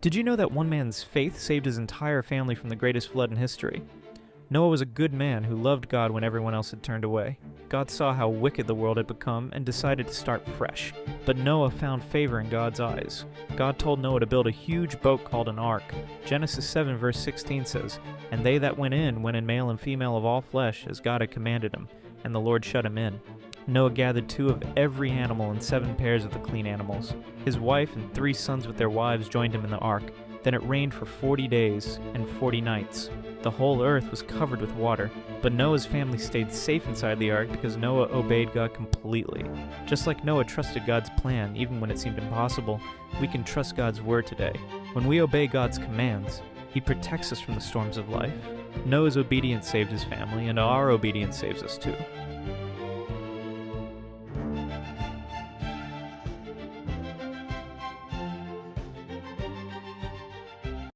Did you know that one man's faith saved his entire family from the greatest flood in history? Noah was a good man who loved God when everyone else had turned away. God saw how wicked the world had become and decided to start fresh. But Noah found favor in God's eyes. God told Noah to build a huge boat called an ark. Genesis 7 verse 16 says, "And they that went in male and female of all flesh, as God had commanded him, and the Lord shut him in." Noah gathered 2 of every animal and 7 pairs of the clean animals. His wife and 3 sons with their wives joined him in the ark. Then it rained for 40 days and 40 nights. The whole earth was covered with water, but Noah's family stayed safe inside the ark because Noah obeyed God completely. Just like Noah trusted God's plan even when it seemed impossible, we can trust God's word today. When we obey God's commands, He protects us from the storms of life. Noah's obedience saved his family, and our obedience saves us too.